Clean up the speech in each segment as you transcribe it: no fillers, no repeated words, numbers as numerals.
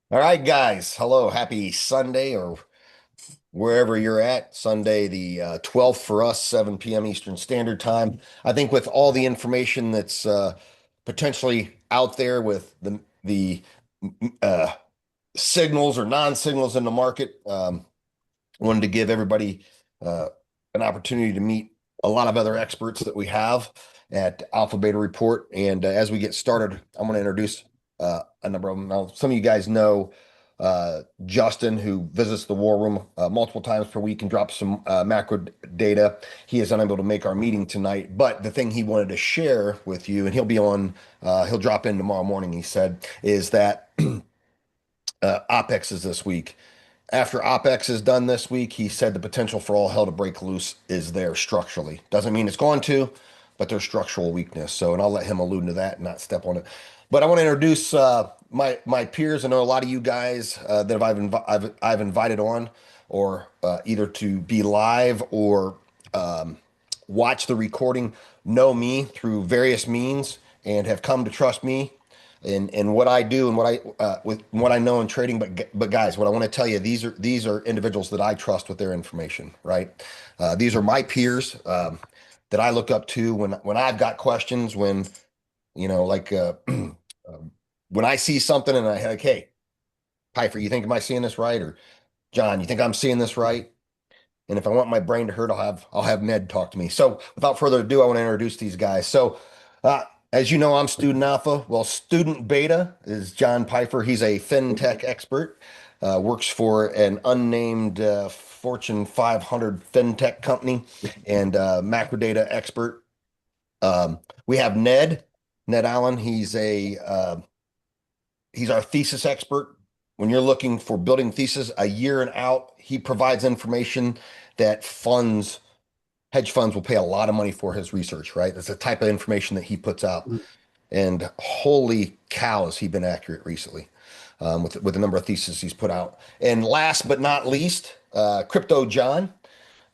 All right, guys. Hello. Happy Sunday or wherever you're at. Sunday, the 12th for us, 7 p.m. Eastern Standard Time. I think with all the information that's potentially out there with the uh, signals or non-signals in the market, wanted to give everybody uh, an opportunity to meet a lot of other experts that we have at Alpha Beta Report. And as we get started, I'm going to introduce a number of them. Now, some of you guys know Justin, who visits the War Room multiple times per week and drops some macro data. He is unable to make our meeting tonight, but the thing he wanted to share with you, and he'll be on, he'll drop in tomorrow morning, he said, is that OPEX is this week. After OPEX is done this week, he said the potential for all hell to break loose is there structurally. Doesn't mean it's going to, but there's structural weakness. So, and I'll let him allude to that and not step on it. But I want to introduce my peers. I know a lot of you guys that I've invited on, or either to be live or watch the recording, know me through various means and have come to trust me and what I do and what I with what I know in trading. But guys, what I want to tell you, these are individuals that I trust with their information, right? These are my peers that I look up to when I've got questions. When like when I see something and I like, hey, Piper, you think am I seeing this right? Or John, you think I'm seeing this right? And if I want my brain to hurt, I'll have Ned talk to me. So without further ado, I want to introduce these guys. So as you know, I'm student alpha. Well, student beta is John Pfeiffer. He's a fintech expert, works for an unnamed Fortune 500 fintech company and macro data expert. We have Ned Allen. He's our thesis expert. When you're looking for building thesis a year and out, he provides information that hedge funds will pay a lot of money for his research, right? That's the type of information that he puts out. And holy cow, has he been accurate recently with the number of theses he's put out. And last but not least, Crypto John.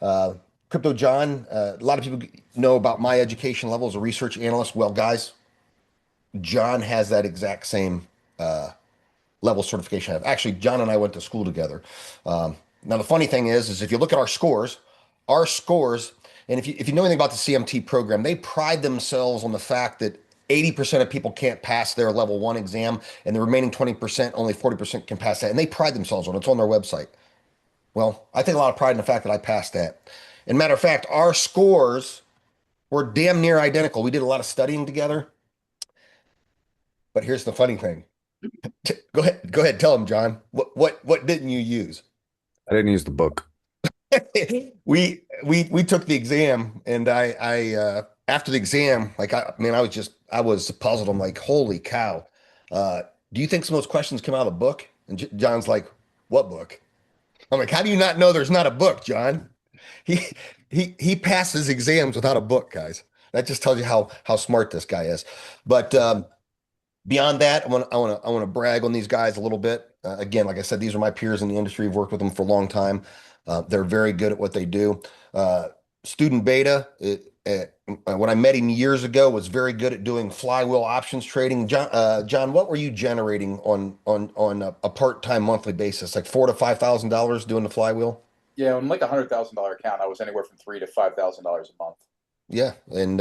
Uh, Crypto John, a lot of people know about my education level as a research analyst. Well, guys, John has that exact same level certification I have. Actually, John and I went to school together. Now, the funny thing is if you look at our scores, and if you know anything about the CMT program, they pride themselves on the fact that 80% of people can't pass their level one exam, and the remaining 20%, only 40% can pass that. And they pride themselves on it. It's on their website. Well, I take a lot of pride in the fact that I passed that. And matter of fact, our scores were damn near identical. We did a lot of studying together. But here's the funny thing. Go ahead, tell them, John. What didn't you use? I didn't use the book. We took the exam, and I after the exam, like I was puzzled. I'm like, holy cow. Do you think some of those questions come out of the book? And John's like, what book? I'm like, how do you not know there's not a book, John? He he passes exams without a book, guys. That just tells you how smart this guy is. But beyond that, I want to brag on these guys a little bit. Again, like I said, these are my peers in the industry. I've worked with them for a long time. They're very good at what they do. Uh, Student Beta, when I met him years ago, was very good at doing flywheel options trading. John, what were you generating on a part-time monthly basis, like $4,000 to $5,000 doing the flywheel? Yeah, on like $100,000 account, I was anywhere from $3,000 to $5,000 a month. Yeah, and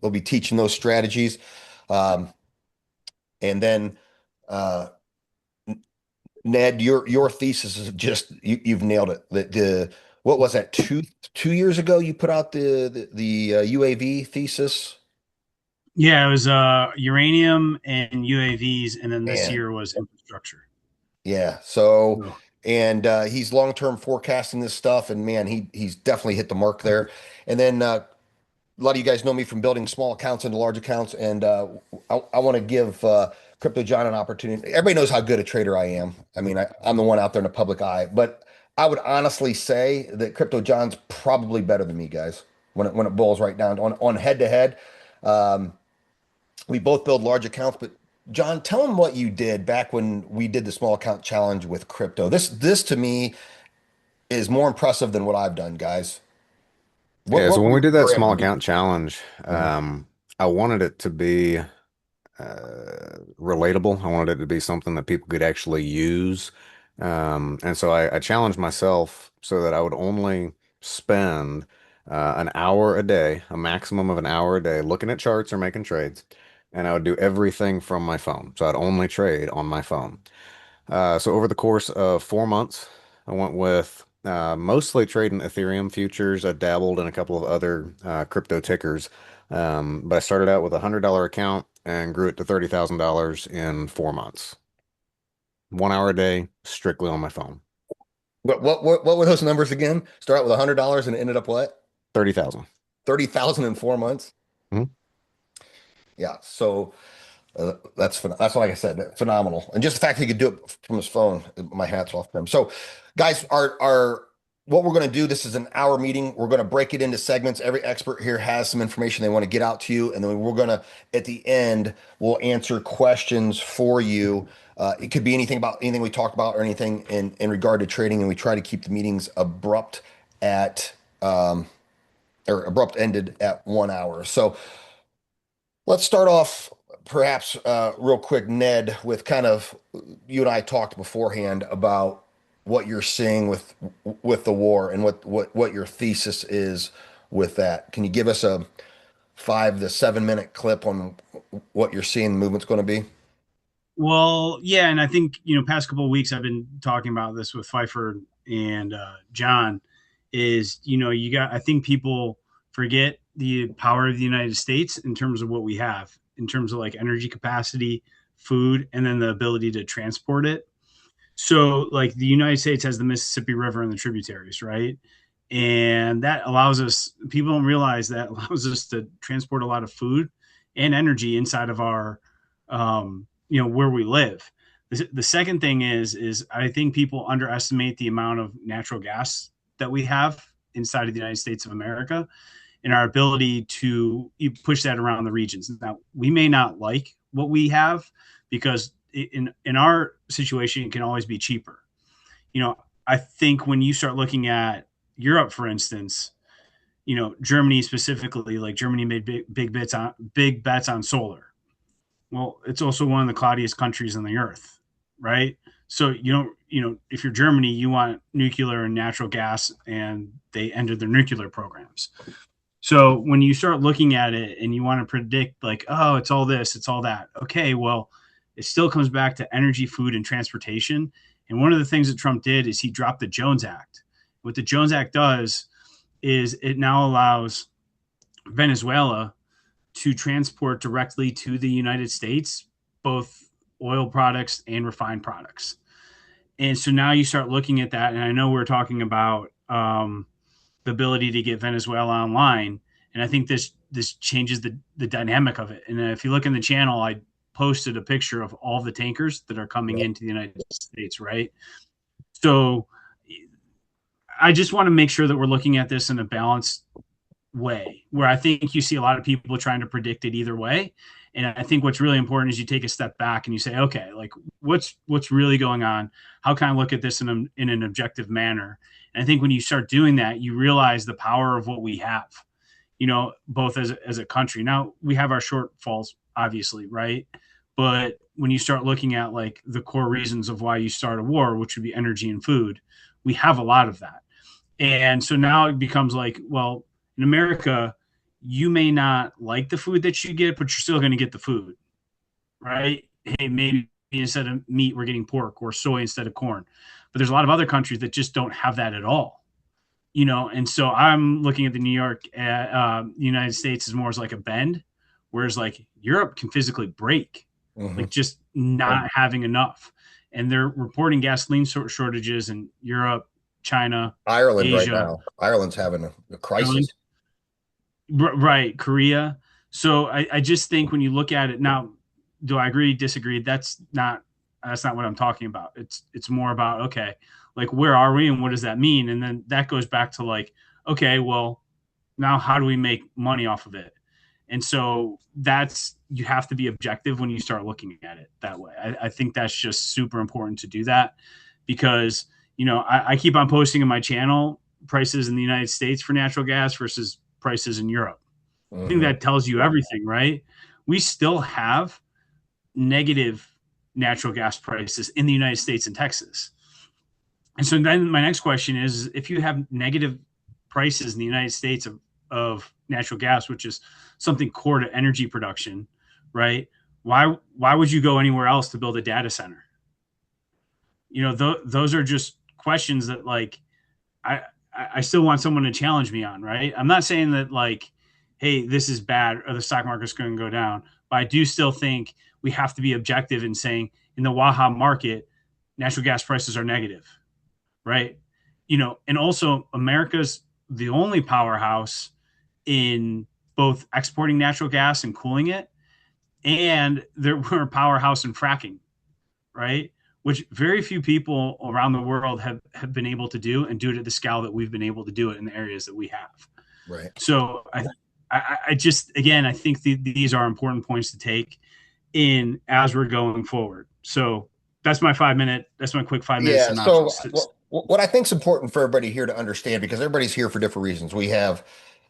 we'll be teaching those strategies. Um, and then uh, Ned, your thesis is just you've nailed it. What was that, 2 years ago you put out the UAV thesis? Yeah, it was uranium and UAVs, and then this Man, year was infrastructure. yeah. So So, and he's long-term forecasting this stuff, and man, he's definitely hit the mark there. And then a lot of you guys know me from building small accounts into large accounts, and I want to give Crypto John an opportunity. Everybody knows how good a trader I am. I mean, I'm the one out there in the public eye, but I would honestly say that Crypto John's probably better than me, guys. When it boils right down on head to head, um, we both build large accounts. But John, tell them what you did back when we did the small account challenge with crypto. This to me is more impressive than what I've done, guys. What Yeah, so what when were we did that you able small to do? account challenge, Mhm. I wanted it to be relatable. I wanted it to be something that people could actually use. And so I challenged myself so that I would only spend an hour a day, a maximum of an hour a day, looking at charts or making trades. And I would do everything from my phone. So I'd only trade on my phone. So over the course of 4 months, I went with mostly trading Ethereum futures. I dabbled in a couple of other crypto tickers, but I started out with $100 account and grew it to $30,000 in 4 months. 1 hour a day, strictly on my phone. What were those numbers again? Start out with $100 and it ended up what? 30,000. 30,000 in 4 months. Mhm. Yeah. So that's like I said, phenomenal. And just the fact he could do it from his phone, my hat's off to him. So, guys, our what we're going to do. This is an hour meeting. We're going to break it into segments. Every expert here has some information they want to get out to you, and then we're going to at the end we'll answer questions for you. It could be anything about anything we talked about or anything in regard to trading, and we try to keep the meetings abrupt at or abrupt ended at 1 hour. So let's start off perhaps real quick, Ned, with kind of you and I talked beforehand about what you're seeing with the war and what your thesis is with that. Can you give us a 5 to 7 minute clip on what you're seeing the movement's going to be? Well, yeah, and I think past couple of weeks I've been talking about this with Pfeiffer and John. Is you got I think people forget the power of the United States in terms of what we have in terms of like energy capacity, food, and then the ability to transport it. So, like the United States has the Mississippi River and the tributaries, right? And that allows us, people don't realize that allows us to transport a lot of food and energy inside of our, where we live. The second thing is I think people underestimate the amount of natural gas that we have inside of the United States of America and our ability to push that around the regions. Now, we may not like what we have because in our situation, it can always be cheaper. I think when you start looking at Europe, for instance, Germany specifically, like Germany made big bets on solar. Well, it's also one of the cloudiest countries on the earth, right? So if you're Germany, you want nuclear and natural gas, and they ended their nuclear programs. So when you start looking at it and you want to predict like, oh, it's all this, it's all that. Okay, well, it still comes back to energy, food, and transportation. And one of the things that Trump did is he dropped the Jones Act. What the Jones Act does is it now allows Venezuela to transport directly to the United States, both oil products and refined products. And so now you start looking at that. And I know we're talking about the ability to get Venezuela online. And I think this changes the dynamic of it. And if you look in the channel, I posted a picture of all the tankers that are coming into the United States, right? So I just want to make sure that we're looking at this in a balanced way, where I think you see a lot of people trying to predict it either way. And I think what's really important is you take a step back and you say, okay, like what's really going on? How can I look at this in an objective manner? And I think when you start doing that, you realize the power of what we have, both as a country. Now we have our shortfalls, obviously, right? But when you start looking at like the core reasons of why you start a war, which would be energy and food, we have a lot of that. And so now it becomes like, well, in America, you may not like the food that you get, but you're still going to get the food, right? Hey, maybe instead of meat, we're getting pork, or soy instead of corn. But there's a lot of other countries that just don't have that at all, And so I'm looking at the United States as more as like a bend, whereas like Europe can physically break, like just not having enough. And they're reporting gasoline shortages in Europe, China, Ireland right Asia, now. Ireland's having a crisis. Ireland. Right, Korea. So I just think when you look at it now, do I agree, disagree? That's not what I'm talking about. It's more about, okay, like where are we and what does that mean? And then that goes back to like, okay, well, now how do we make money off of it? And so you have to be objective when you start looking at it that way. I think that's just super important to do that because, I keep on posting in my channel prices in the United States for natural gas versus prices in Europe. I think that tells you everything, right? We still have negative natural gas prices in the United States and Texas. And so then my next question is, if you have negative prices in the United States of natural gas, which is something core to energy production, right? Why would you go anywhere else to build a data center? Those are just questions that like I I still want someone to challenge me on, right? I'm not saying that like, hey, this is bad or the stock market's going to go down, but I do still think we have to be objective in saying in the Waha market, natural gas prices are negative, right? And also America's the only powerhouse in both exporting natural gas and cooling it, and we're a powerhouse in fracking, right? Which very few people around the world have been able to do and do it at the scale that we've been able to do it in the areas that we have. Right. So I just, again, I think these are important points to take in as we're going forward. So that's my quick 5 minute Yeah. So synopsis. what I think is important for everybody here to understand, because everybody's here for different reasons. We have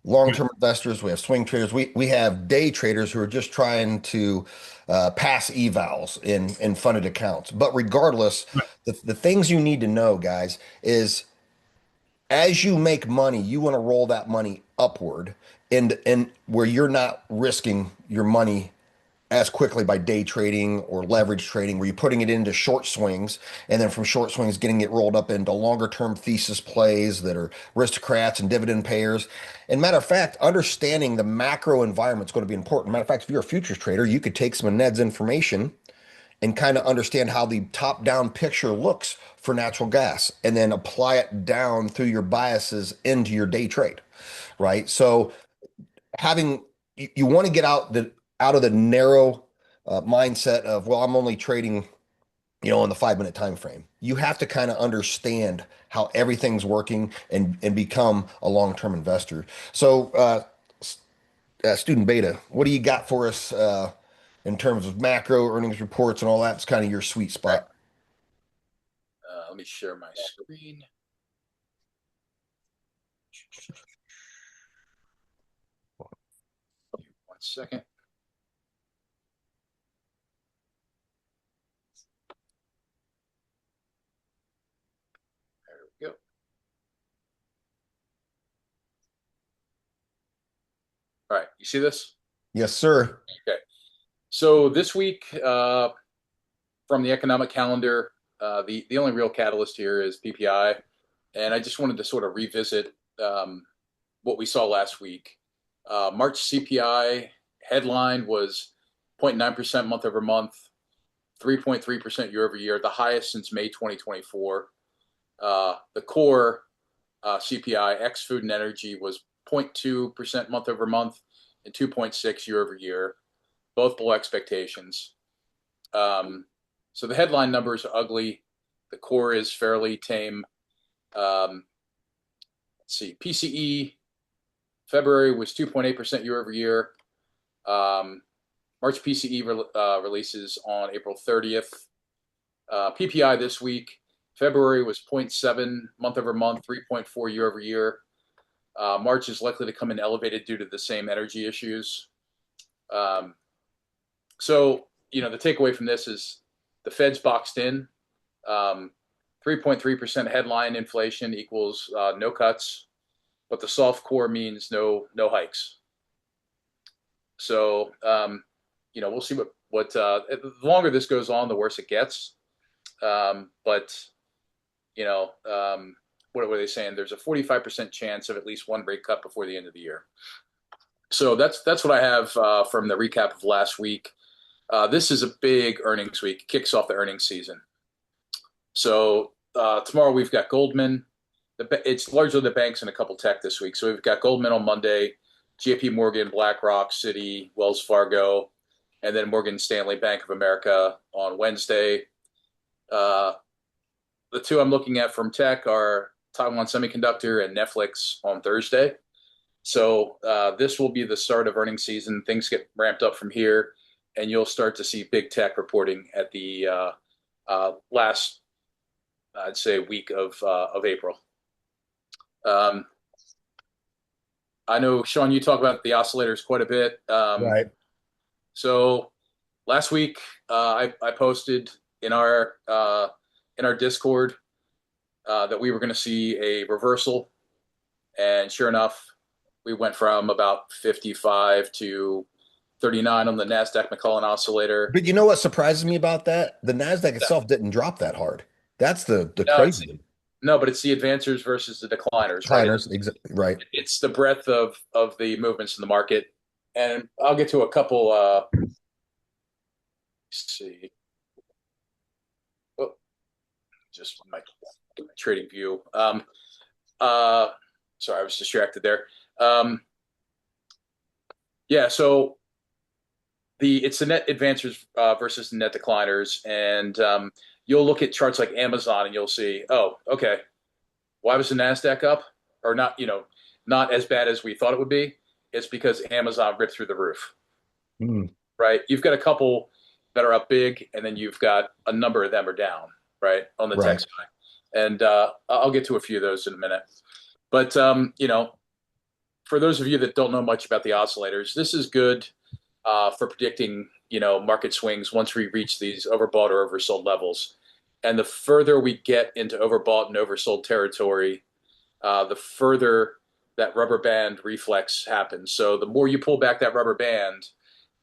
long-term investors, we have swing traders, we have day traders who are just trying to pass evals in funded accounts. But regardless, the things you need to know, guys, is as you make money, you want to roll that money upward and where you're not risking your money as quickly by day trading or leverage trading, where you're putting it into short swings and then from short swings getting it rolled up into longer term thesis plays that are aristocrats and dividend payers. And matter of fact, understanding the macro environment is going to be important. Matter of fact, if you're a futures trader, you could take some of Ned's information and kind of understand how the top down picture looks for natural gas and then apply it down through your biases into your day trade, right? So having you want to get out of the narrow mindset of, well, I'm only trading, in the 5 minute time frame. You have to kind of understand how everything's working and become a long-term investor. So student beta, what do you got for us in terms of macro earnings reports and all that? It's kind of your sweet spot. Let me share my screen. One second. There we go. All right, you see this? Yes, sir. Okay. So this week, from the economic calendar, the only real catalyst here is PPI, and I just wanted to sort of revisit what we saw last week. March CPI headline was 0.9% month over month, 3.3% year over year, the highest since May 2024. The core CPI ex food and energy was 0.2% month over month and 2.6 year over year, both below expectations. So the headline numbers are ugly. The core is fairly tame. Let's see, PCE February was 2.8% year over year. March PCE releases on April 30th. PPI this week, February was 0.7 month over month, 3.4 year over year. March is likely to come in elevated due to the same energy issues. So, the takeaway from this is the Fed's boxed in. 3.3% headline inflation equals no cuts, but the soft core means no hikes. So, we'll see what the longer this goes on, the worse it gets. But what were they saying? There's a 45% chance of at least one rate cut before the end of the year. So that's what I have from the recap of last week. This is a big earnings week, kicks off the earnings season. So tomorrow we've got Goldman. It's largely the banks and a couple tech this week. So we've got Goldman on Monday, JP Morgan, BlackRock, Citi, Wells Fargo, and then Morgan Stanley, Bank of America on Wednesday. The two I'm looking at from tech are Taiwan Semiconductor and Netflix on Thursday. So this will be the start of earnings season. Things get ramped up from here, and you'll start to see big tech reporting at the last, I'd say, week of April. I know, Sean, you talk about the oscillators quite a bit. Right. So last week, I posted in our Discord that we were going to see a reversal, and sure enough, we went from about 55 to 39 on the Nasdaq McClellan Oscillator. But you know what surprises me about that? The Nasdaq itself didn't drop that hard. That's the No, crazy no, but it's the advancers versus the decliners, right? climbers. Right. It's the breadth of the movements in the market, and I'll get to a couple. Let's see, oh, just my trading view. Uh, Sorry, I was distracted there. Um, yeah, so it's the net advancers versus the net decliners, and you'll look at charts like Amazon, and you'll see, oh, okay, why was the Nasdaq up or not? Not as bad as we thought it would be. It's because Amazon ripped through the roof, Hmm. right? You've got a couple that are up big, and then you've got a number of them are down, right, on the tech Right. side. And I'll get to a few of those in a minute. But for those of you that don't know much about the oscillators, this is good for predicting, market swings once we reach these overbought or oversold levels. And the further we get into overbought and oversold territory, the further that rubber band reflex happens. So the more you pull back that rubber band,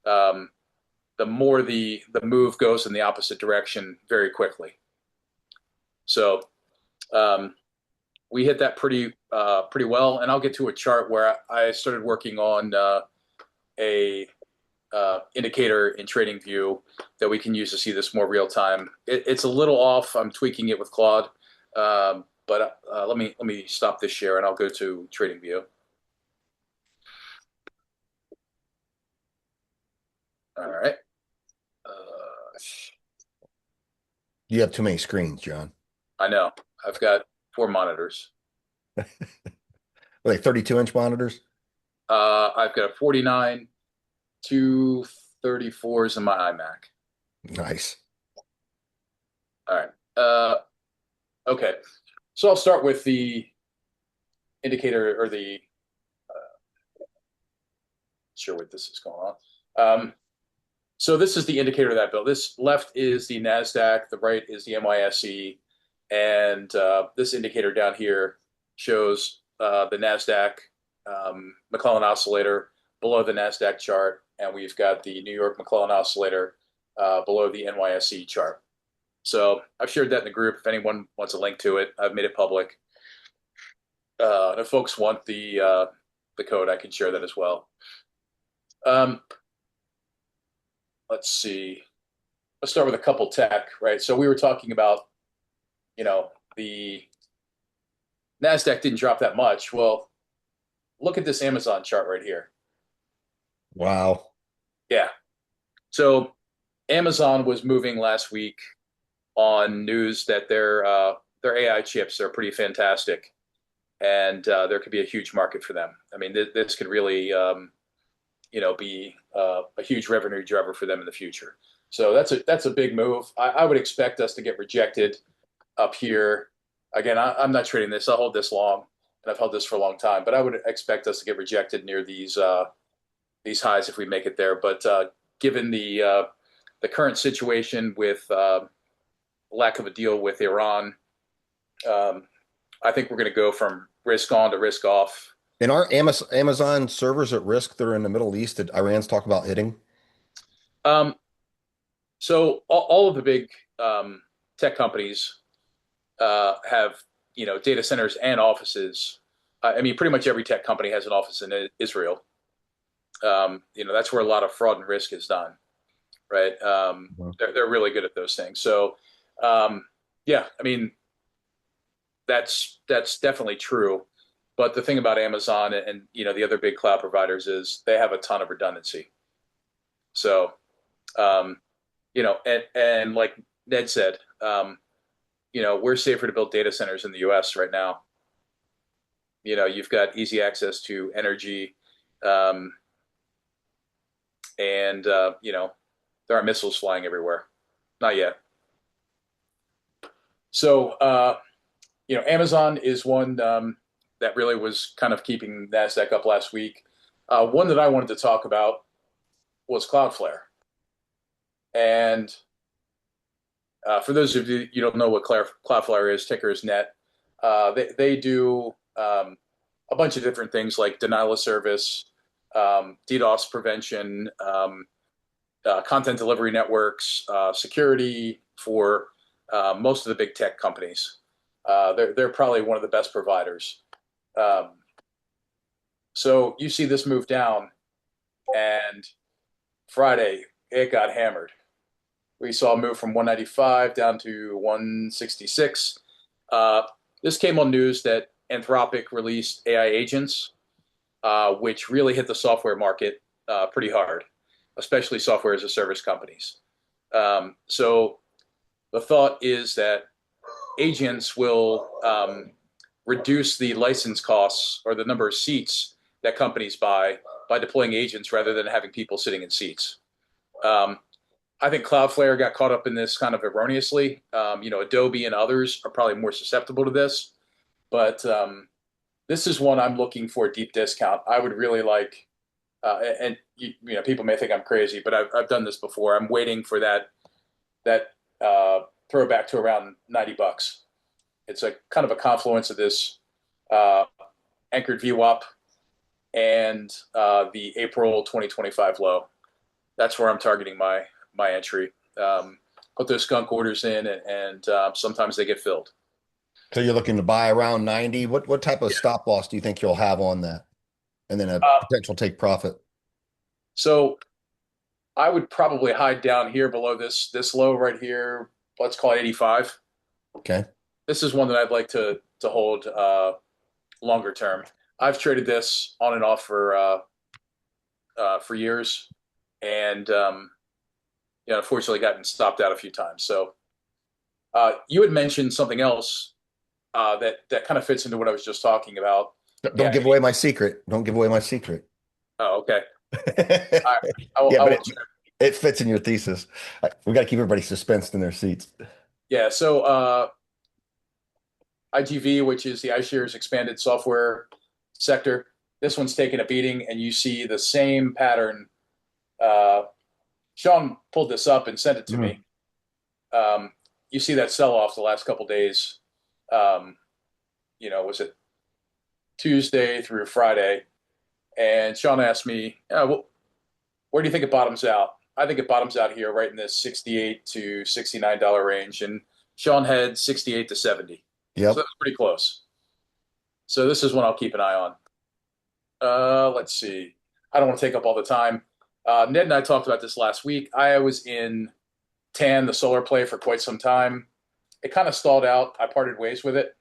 um, the more the move goes in the opposite direction very quickly. So um, we hit that pretty well, and I'll get to a chart where I started working on a indicator in TradingView that we can use to see this more real time. It's a little off. I'm tweaking it with Claude, but let me stop this share and I'll go to TradingView. All right. You have too many screens, John. I know. I've got 4 monitors. Are they 32-inch monitors? I've got a 49, 234s in my iMac. Nice. All right. Okay. So I'll start with the indicator or the sure what this is going on. So this is the indicator of that bill. This left is the NASDAQ, the right is the NYSE, and this indicator down here shows the NASDAQ McClellan Oscillator below the NASDAQ chart, and we've got the New York McClellan Oscillator below the NYSE chart. So I've shared that in the group. If anyone wants a link to it, I've made it public. And if folks want the code, I can share that as well. Let's see. Let's start with a couple tech, right? So we were talking about, the NASDAQ didn't drop that much. Well, look at this Amazon chart right here. Wow. Yeah. So Amazon was moving last week on news that their AI chips are pretty fantastic, and there could be a huge market for them. I mean, this could really, be a huge revenue driver for them in the future. So that's a big move. I would expect us to get rejected up here. Again, I'm not trading this. I'll hold this long, and I've held this for a long time. But I would expect us to get rejected near these highs if we make it there. But given the current situation with lack of a deal with Iran, I think we're going to go from risk on to risk off. And are Amazon servers at risk? They're in the Middle East that Iran's talk about hitting. Um, so all of the big tech companies have data centers and offices. I mean, pretty much every tech company has an office in Israel. That's where a lot of fraud and risk is done, right? They're really good at those things. So, yeah, I mean, that's definitely true. But the thing about Amazon and the other big cloud providers is they have a ton of redundancy. So, and like Ned said, we're safer to build data centers in the U.S. right now. You've got easy access to energy, and there are missiles flying everywhere. Not yet. So, Amazon is one that really was kind of keeping NASDAQ up last week. One that I wanted to talk about was Cloudflare. And for those of you don't know what Cloudflare is, ticker is net. They do a bunch of different things like denial of service, DDoS prevention, content delivery networks, security for most of the big tech companies. They're probably one of the best providers. Um, so you see this move down, and Friday it got hammered. We saw a move from 195 down to 166. Uh, this came on news that Anthropic released AI agents, which really hit the software market pretty hard, especially software as a service companies. So the thought is that agents will reduce the license costs or the number of seats that companies buy by deploying agents rather than having people sitting in seats. Um, I think Cloudflare got caught up in this kind of erroneously. Adobe and others are probably more susceptible to this, but this is one I'm looking for a deep discount. I would really like, and people may think I'm crazy, but I've done this before. I'm waiting for that throwback to around $90. It's a kind of a confluence of this uh, anchored VWAP and the April 2025 low. That's where I'm targeting my entry. Put those skunk orders in, and sometimes they get filled. So you're looking to buy around 90. What type of stop loss do you think you'll have on that? And then a Uh, potential take profit. so I would probably hide down here below this low right here. Let's call it 85. Okay. This is one that I'd like to hold longer term. I've traded this on and off for years, and unfortunately gotten stopped out a few times. So you had mentioned something else that kind of fits into what I was just talking about. Don't Yeah. give away my secret. Don't give away my secret. Oh, okay. I, Yeah, I but won't. it fits in your thesis. We got to keep everybody suspensed in their seats. Yeah. So IGV, which is the iShares expanded software sector, this one's taking a beating, and you see the same pattern. Uh, Sean pulled this up and sent it to Mhm. me. You see that sell off the last couple days. Um, was it Tuesday through Friday? And Sean asked me, where do you think it bottoms out? I think it bottoms out here right in this $68 to $69 range. And Sean had 68 to 70. So Yep. that's pretty close. So this is one I'll keep an eye on. Let's see. I don't want to take up all the time. Ned and I talked about this last week. I was in TAN, the solar play, for quite some time. It kind of stalled out. I parted ways with it.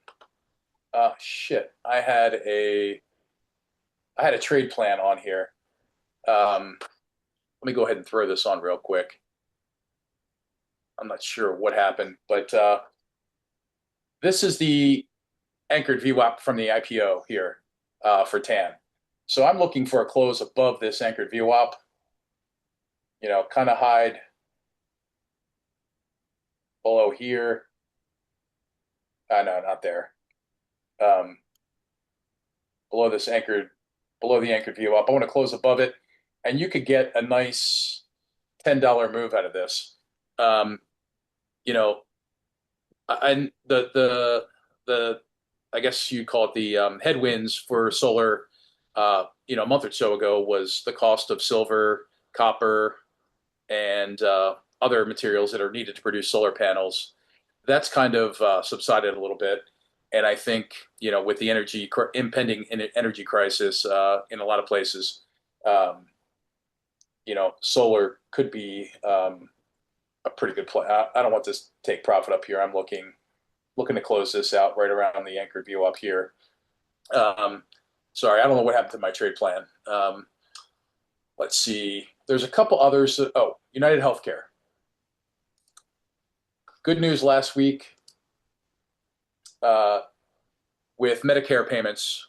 Shit. I had a trade plan on here. Let me go ahead and throw this on real quick. I'm not sure what happened, but this is the anchored VWAP from the IPO here for TAN. So I'm looking for a close above this anchored VWAP. Kind of hide below here. No, not there. Um, below the anchored VWAP. I want to close above it, and you could get a nice $10 move out of this. Um, you know, and the I guess you'd call it the headwinds for solar. A month or so ago was the cost of silver, copper, and other materials that are needed to produce solar panels. That's kind of subsided a little bit, and I think with the impending energy crisis in a lot of places, um, solar could be a pretty good play. I don't want this to take profit up here. I'm looking to close this out right around the anchored view up here. Um, Sorry, I don't know what happened to my trade plan. Let's see. There's a couple others. UnitedHealthcare. Good news last week uh, with Medicare payments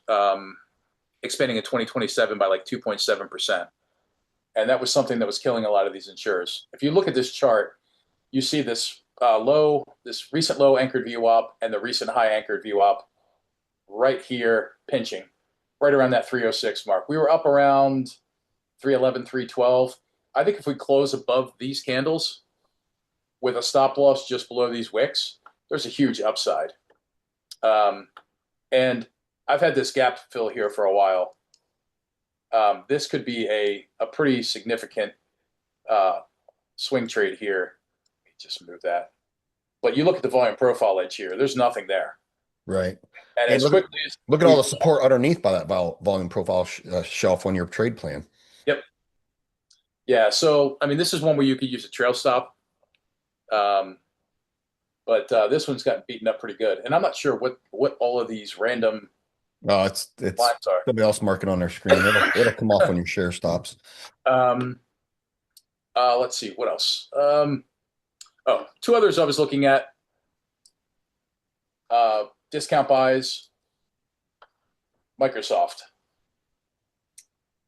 expanding in 2027 by like 2.7%. And that was something that was killing a lot of these insurers. If you look at this chart, you see this this recent low anchored VWAP and the recent high anchored VWAP right here pinching, right around that 306 mark. We were up around 311, 312. I think if we close above these candles, with a stop loss just below these wicks, there's a huge upside. And I've had this gap fill here for a while. This could be a pretty significant swing trade here. Let me just move that. But you look at the volume profile edge here, there's nothing there. Right. And And as look, quickly as look at all the support underneath by that volume profile shelf on your trade plan. Yep. Yeah. So, I mean, this is one where you could use a trail stop. But this one's gotten beaten up pretty good. And I'm not sure what all of these random Oh, it's lines are. somebody else marking on their screen. It'll come off when your share stops. Let's see, what else? Two others I was looking at. Discount buys, Microsoft.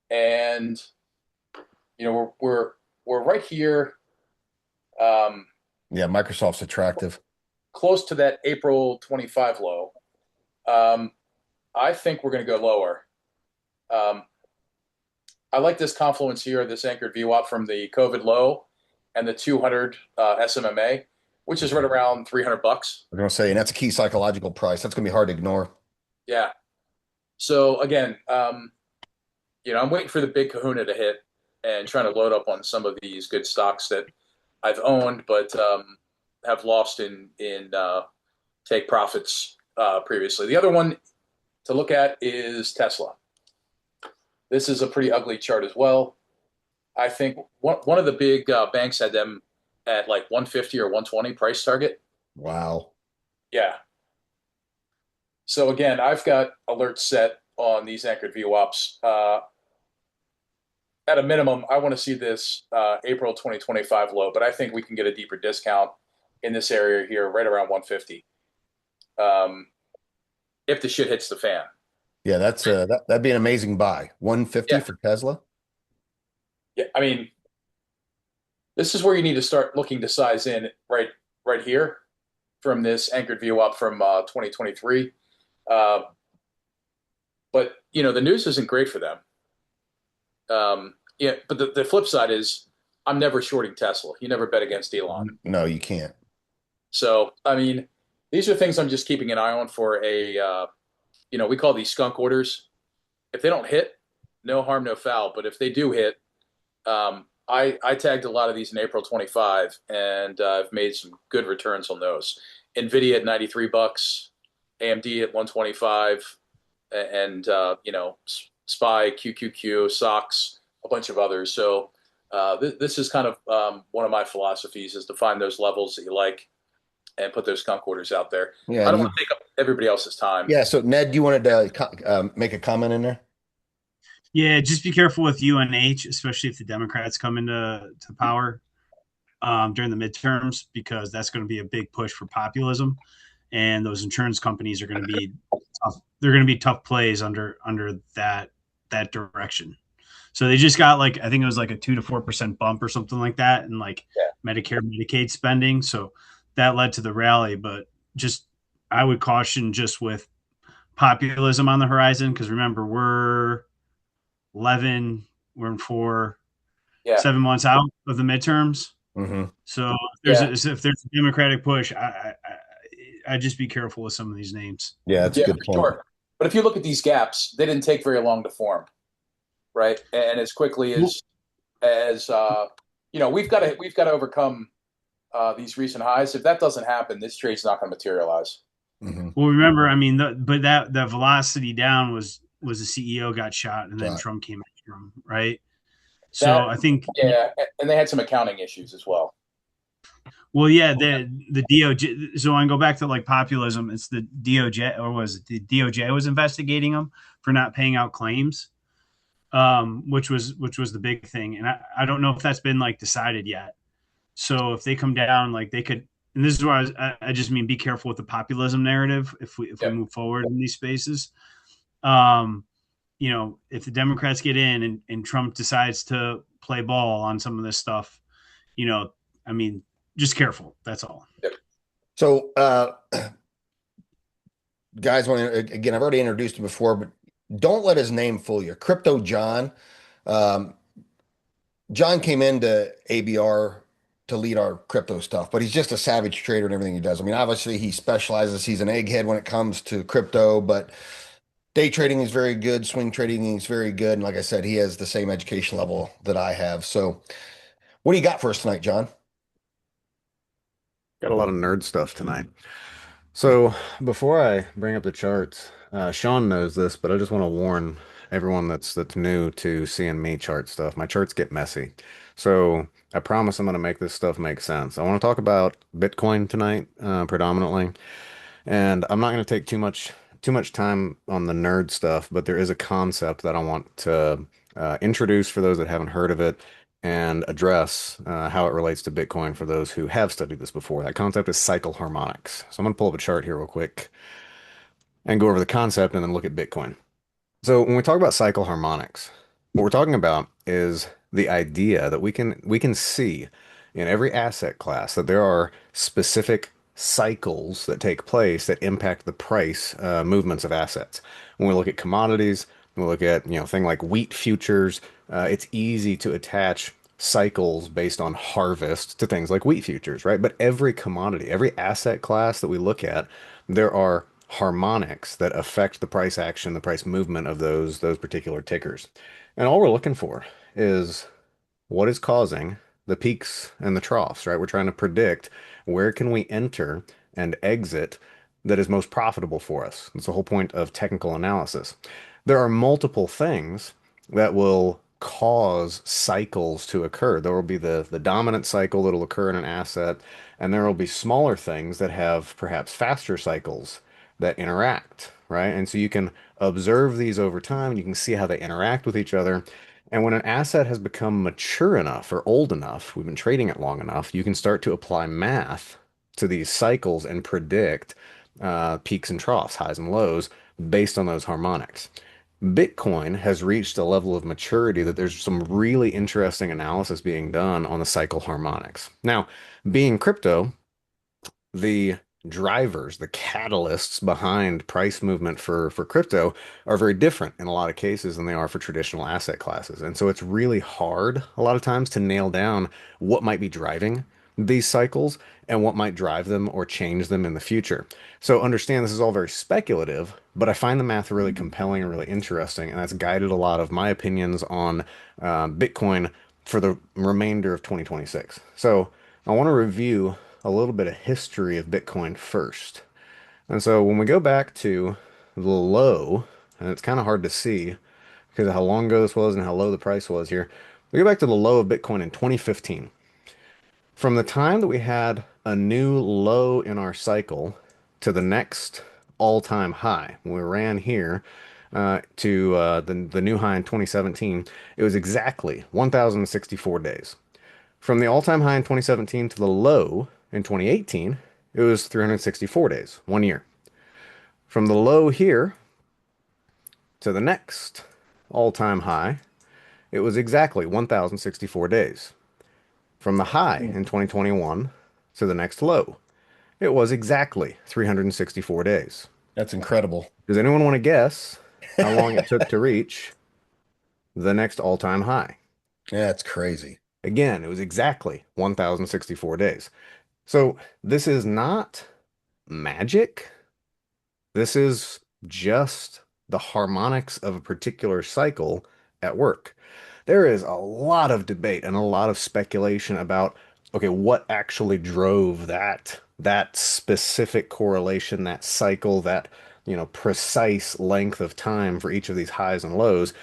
And we're right here. Yeah, Microsoft's attractive. Close to that April 25 low. I think we're going to go lower. I like this confluence here, this anchored VWAP from the COVID low and the 200 SMMA, which is right around $300. I'm going to say, and that's a key psychological price. That's going to be hard to ignore. Yeah. So again, I'm waiting for the big kahuna to hit and trying to load up on some of these good stocks that I've owned, but have lost in take profits previously. The other one to look at is Tesla. This is a pretty ugly chart as well. I think one of the big banks had them at like 150 or 120 price target. Wow. Yeah. So again, I've got alerts set on these anchored VWAPs. At a minimum, I want to see this April 2025 low, but I think we can get a deeper discount in this area here, right around 150. If the shit hits the fan. Yeah, that'd be an amazing buy. 150 for Tesla. Yeah, I mean, this is where you need to start looking to size in right here from this anchored VWAP from 2023. But the news isn't great for them. Yeah, but the flip side is I'm never shorting Tesla. You never bet against Elon. No, you can't. So, I mean, these are things I'm just keeping an eye on for we call these skunk orders. If they don't hit, no harm, no foul. But if they do hit, I tagged a lot of these in April 25, and I've made some good returns on those. NVIDIA at $93, AMD at 125, and SPY, QQQ, SOX, a bunch of others. So this is kind of one of my philosophies, is to find those levels that you like and put those skunk orders out there. Yeah, I don't want to take up everybody else's time. Yeah. So Ned, you wanted to make a comment in there? Yeah, just be careful with UNH, especially if the Democrats come into power during the midterms, because that's going to be a big push for populism, and those insurance companies are going to be tough. They're going to be tough plays under that direction. So they just got I think it was like a 2 to 4% bump or something like that, and Medicare, Medicaid spending. So that led to the rally, but I would caution just with populism on the horizon, because remember, we're in 7 months out of the midterms. Mm-hmm. So if there's a Democratic push, I'd just be careful with some of these names. Yeah, that's a good point. Sure. But if you look at these gaps, they didn't take very long to form, right? And as quickly as we've got to overcome these recent highs. If that doesn't happen, this trade's not going to materialize. Mm-hmm. Well, remember, I mean, but that velocity down was the CEO got shot, and then Trump came after him, right? So I think and they had some accounting issues as well. Well, yeah, the DOJ. So I go back to populism. It's the DOJ, or was it the DOJ was investigating them for not paying out claims, which was the big thing. And I don't know if that's been decided yet. So if they come down, they could. And this is why I just mean be careful with the populism narrative if we move forward in these spaces. If the Democrats get in and Trump decides to play ball on some of this stuff, I mean, just careful. That's all. Yep. So, guys, again, I've already introduced him before, but don't let his name fool you. Crypto John. John came into ABR to lead our crypto stuff, but he's just a savage trader in everything he does. I mean, obviously he specializes. He's an egghead when it comes to crypto, but day trading is very good. Swing trading is very good. And like I said, he has the same education level that I have. So what do you got for us tonight, John? Got a lot of nerd stuff tonight. So before I bring up the charts, Sean knows this, but I just want to warn everyone that's new to seeing me chart stuff. My charts get messy. So I promise I'm going to make this stuff make sense. I want to talk about Bitcoin tonight, predominantly. And I'm not going to take too much time on the nerd stuff, but there is a concept that I want to introduce for those that haven't heard of it and address how it relates to Bitcoin for those who have studied this before. That concept is cycle harmonics. So I'm going to pull up a chart here real quick and go over the concept and then look at Bitcoin. So when we talk about cycle harmonics, what we're talking about is the idea that we can see in every asset class that there are specific cycles that take place that impact the price movements of assets. When we look at commodities, we look at thing like wheat futures. It's easy to attach cycles based on harvest to things like wheat futures, right? But every commodity, every asset class that we look at, there are harmonics that affect the price action, the price movement of those particular tickers. And all we're looking for is what is causing the peaks and the troughs, right? We're trying to predict where can we enter and exit that is most profitable for us. That's the whole point of technical analysis. There are multiple things that will cause cycles to occur. There will be the dominant cycle that'll occur in an asset, and there will be smaller things that have perhaps faster cycles that interact, right? And so you can observe these over time, and you can see how they interact with each other. And when an asset has become mature enough or old enough, we've been trading it long enough, you can start to apply math to these cycles and predict peaks and troughs, highs and lows, based on those harmonics. Bitcoin has reached a level of maturity that there's some really interesting analysis being done on the cycle harmonics. Now, being crypto, the drivers, the catalysts behind price movement for crypto are very different in a lot of cases than they are for traditional asset classes. And so it's really hard a lot of times to nail down what might be driving these cycles and what might drive them or change them in the future. So understand this is all very speculative, but I find the math really compelling and really interesting, and that's guided a lot of my opinions on Bitcoin for the remainder of 2026. So I want to review a little bit of history of Bitcoin first. And so when we go back to the low, and it's kind of hard to see because of how long ago this was and how low the price was here. We go back to the low of Bitcoin in 2015. From the time that we had a new low in our cycle to the next all-time high, when we ran here to the new high in 2017, it was exactly 1,064 days. From the all-time high in 2017 to the low in 2018, it was 364 days, 1 year. From the low here to the next all-time high, it was exactly 1,064 days. From the high in 2021 to the next low, it was exactly 364 days. That's incredible. Does anyone want to guess how long it took to reach the next all-time high? Yeah, that's crazy. Again, it was exactly 1,064 days. So this is not magic. This is just the harmonics of a particular cycle at work. There is a lot of debate and a lot of speculation about, okay, what actually drove that specific correlation, that cycle, that, precise length of time for each of these highs and lows.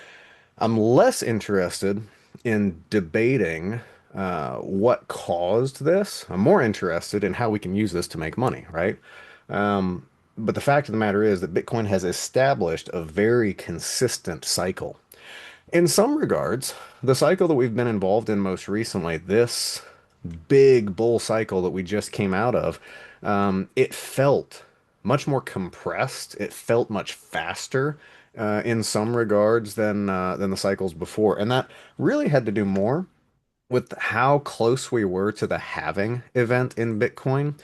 I'm less interested in debating what caused this. I'm more interested in how we can use this to make money, right? But the fact of the matter is that Bitcoin has established a very consistent cycle. In some regards, the cycle that we've been involved in most recently, this big bull cycle that we just came out of, it felt much more compressed. It felt much faster in some regards than the cycles before, and that really had to do more with how close we were to the halving event in Bitcoin,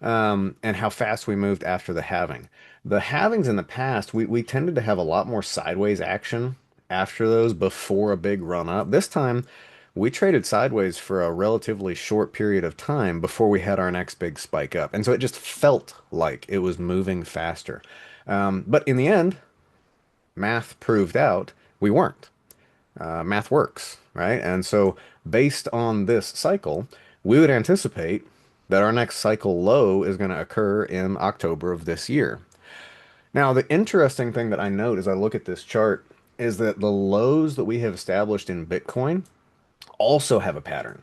and how fast we moved after the halving. The halvings in the past, we tended to have a lot more sideways action after those before a big run up. This time, we traded sideways for a relatively short period of time before we had our next big spike up. And so it just felt like it was moving faster. But in the end, math proved out we weren't. Math works, right? And so based on this cycle, we would anticipate that our next cycle low is going to occur in October of this year. Now, the interesting thing that I note as I look at this chart is that the lows that we have established in Bitcoin also have a pattern.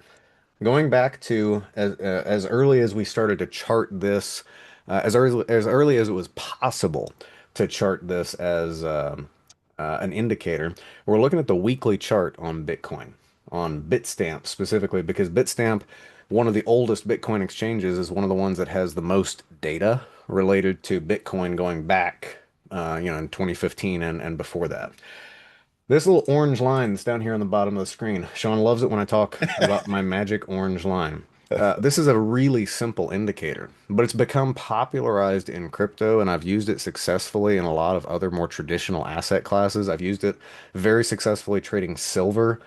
Going back to as early as we started to chart this, as early as it was possible to chart this as an indicator, we're looking at the weekly chart on Bitcoin, on Bitstamp specifically, because Bitstamp, one of the oldest Bitcoin exchanges, is one of the ones that has the most data related to Bitcoin going back, in 2015 and before that. This little orange line that's down here on the bottom of the screen, Sean loves it when I talk about my magic orange line. This is a really simple indicator, but it's become popularized in crypto, and I've used it successfully in a lot of other more traditional asset classes. I've used it very successfully trading silver.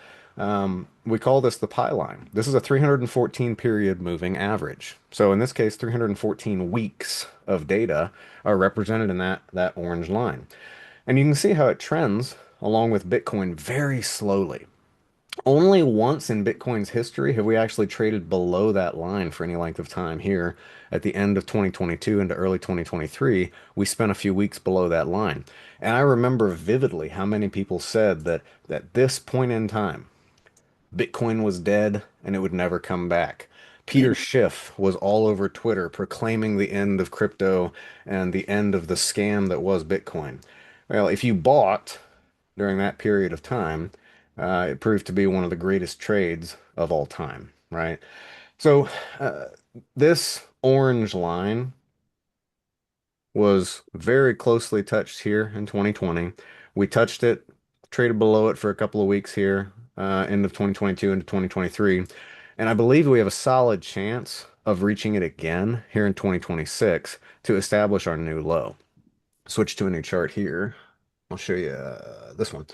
We call this the pi line. This is a 314 period moving average. So in this case, 314 weeks of data are represented in that orange line. And you can see how it trends along with Bitcoin very slowly. Only once in Bitcoin's history have we actually traded below that line for any length of time. Here at the end of 2022 into early 2023, we spent a few weeks below that line. And I remember vividly how many people said that at this point in time, Bitcoin was dead and it would never come back. Peter Schiff was all over Twitter proclaiming the end of crypto and the end of the scam that was Bitcoin. Well, if you bought during that period of time, it proved to be one of the greatest trades of all time, right? So, this orange line was very closely touched here in 2020. We touched it, traded below it for a couple of weeks here, end of 2022 into 2023. And I believe we have a solid chance of reaching it again here in 2026 to establish our new low. Switch to a new chart here. I'll show you this one.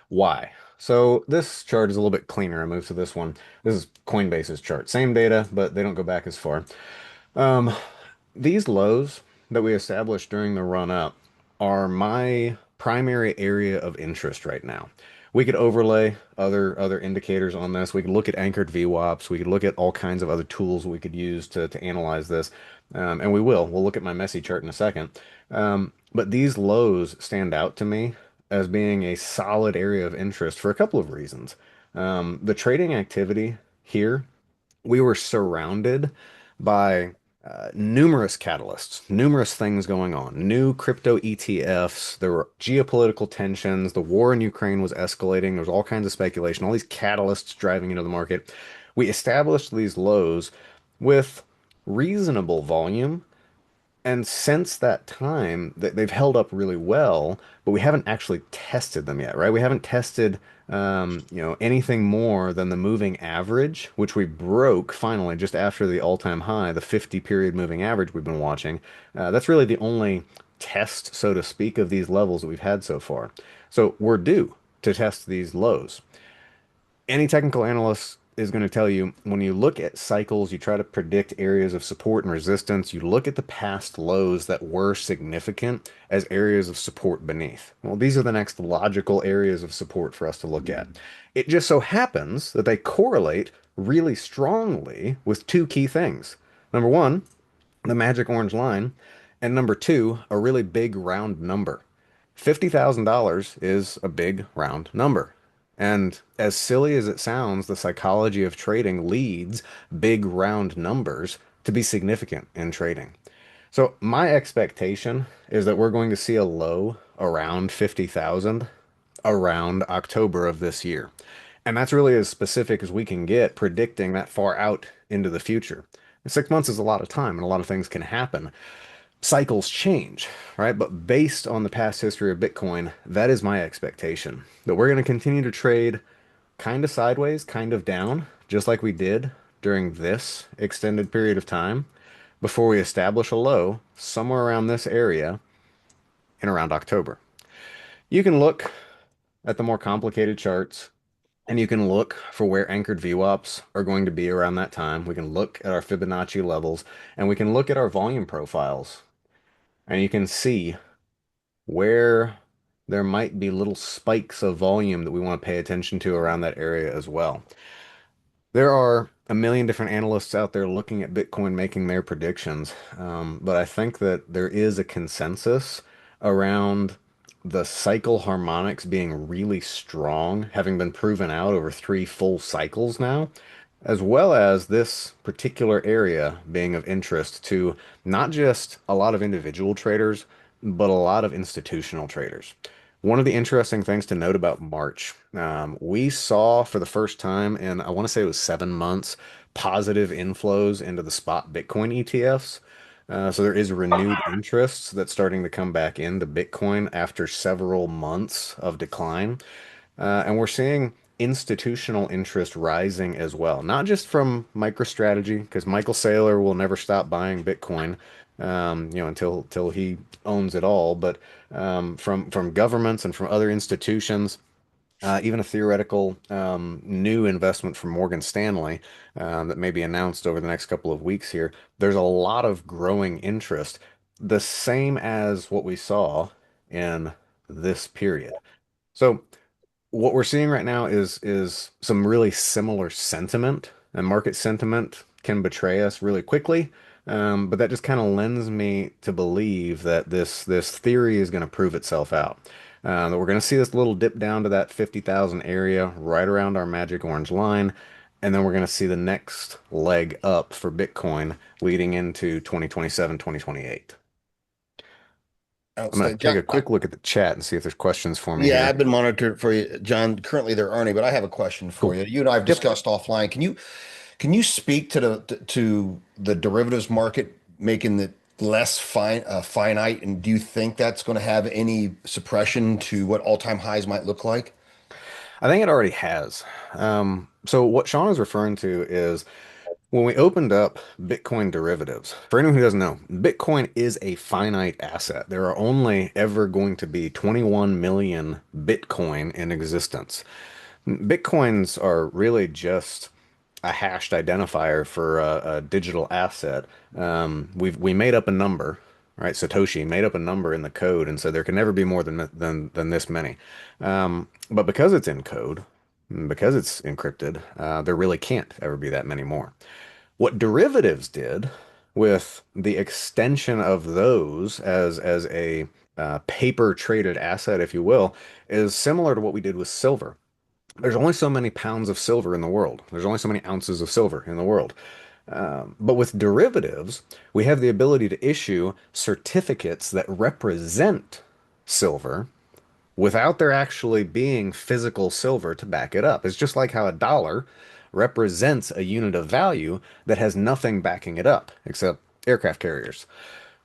Why? So this chart is a little bit cleaner. I move to this one. This is Coinbase's chart. Same data, but they don't go back as far. Um, these lows that we established during the run up are my primary area of interest right now. We could overlay other indicators on this. We could look at anchored VWAPs. We could look at all kinds of other tools we could use to analyze this. And we will. We'll look at my messy chart in a second. But these lows stand out to me as being a solid area of interest for a couple of reasons. The trading activity here, we were surrounded by numerous catalysts, numerous things going on, new crypto ETFs, there were geopolitical tensions, the war in Ukraine was escalating, there was all kinds of speculation, all these catalysts driving into the market. We established these lows with reasonable volume, and since that time, they've held up really well, but we haven't actually tested them yet, right? We haven't tested, anything more than the moving average, which we broke finally just after the all-time high, the 50 period moving average we've been watching. That's really the only test, so to speak, of these levels that we've had so far. So we're due to test these lows. Any technical analyst is going to tell you when you look at cycles, you try to predict areas of support and resistance, you look at the past lows that were significant as areas of support beneath. Well, these are the next logical areas of support for us to look at. It just so happens that they correlate really strongly with two key things. Number one, the magic orange line, and number two, a really big round number. $50,000 is a big round number. And as silly as it sounds, the psychology of trading leads big round numbers to be significant in trading. So my expectation is that we're going to see a low around 50,000 around October of this year. And that's really as specific as we can get predicting that far out into the future. 6 months is a lot of time and a lot of things can happen. Cycles change, right? But based on the past history of Bitcoin, that is my expectation that we're going to continue to trade kind of sideways, kind of down, just like we did during this extended period of time before we establish a low somewhere around this area in around October. You can look at the more complicated charts And you can look for where anchored VWAPs are going to be around that time. We can look at our Fibonacci levels and we can look at our volume profiles. And you can see where there might be little spikes of volume that we want to pay attention to around that area as well. There are a million different analysts out there looking at Bitcoin making their predictions, but I think that there is a consensus around the cycle harmonics being really strong, having been proven out over 3 full cycles now, as well as this particular area being of interest to not just a lot of individual traders, but a lot of institutional traders. One of the interesting things to note about March, we saw for the first time in, I want to say it was 7 months, positive inflows into the spot Bitcoin ETFs. So there is renewed interest that's starting to come back into Bitcoin after several months of decline. And we're seeing institutional interest rising as well, not just from MicroStrategy, because Michael Saylor will never stop buying Bitcoin, until he owns it all, but from governments and from other institutions. Even a theoretical new investment from Morgan Stanley that may be announced over the next couple of weeks here. There's a lot of growing interest, the same as what we saw in this period. So what we're seeing right now is some really similar sentiment, and market sentiment can betray us really quickly. But that just kind of lends me to believe that this theory is going to prove itself out. That we're going to see this little dip down to that 50,000 area right around our magic orange line, and then we're going to see the next leg up for Bitcoin leading into 2027, 2028. I'm going to Outstanding. take John, a quick look at the chat and see if there's questions for me yeah, here. I've been monitored for you, John. Currently, they're earning, but I have a question for Cool. you. You and I have Yep. discussed offline. Can you speak to the derivatives market making it less finite, and do you think that's going to have any suppression to what all-time highs might look like? I think it already has. So what Sean is referring to is when we opened up Bitcoin derivatives. For anyone who doesn't know, Bitcoin is a finite asset. There are only ever going to be 21 million Bitcoin in existence. Bitcoins are really just a hashed identifier for a digital asset. We made up a number, right? Satoshi made up a number in the code and said there can never be more than this many. But because it's in code, because it's encrypted, there really can't ever be that many more. What derivatives did with the extension of those as a paper traded asset, if you will, is similar to what we did with silver. There's only so many pounds of silver in the world. There's only so many ounces of silver in the world. But with derivatives, we have the ability to issue certificates that represent silver without there actually being physical silver to back it up. It's just like how a dollar represents a unit of value that has nothing backing it up except aircraft carriers.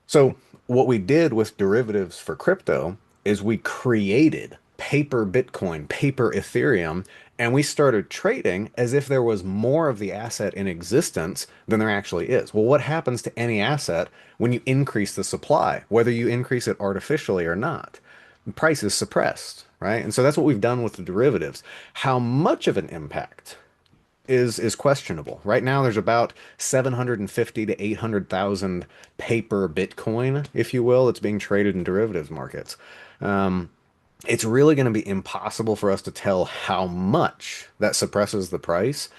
So, what we did with derivatives for crypto is we created paper Bitcoin, paper Ethereum, and we started trading as if there was more of the asset in existence than there actually is. Well, what happens to any asset when you increase the supply, whether you increase it artificially or not? The price is suppressed, right? And so that's what we've done with the derivatives. How much of an impact is questionable. Right now, there's about 750 to 800,000 paper Bitcoin, if you will, that's being traded in derivatives markets. It's really going to be impossible for us to tell how much that suppresses the price,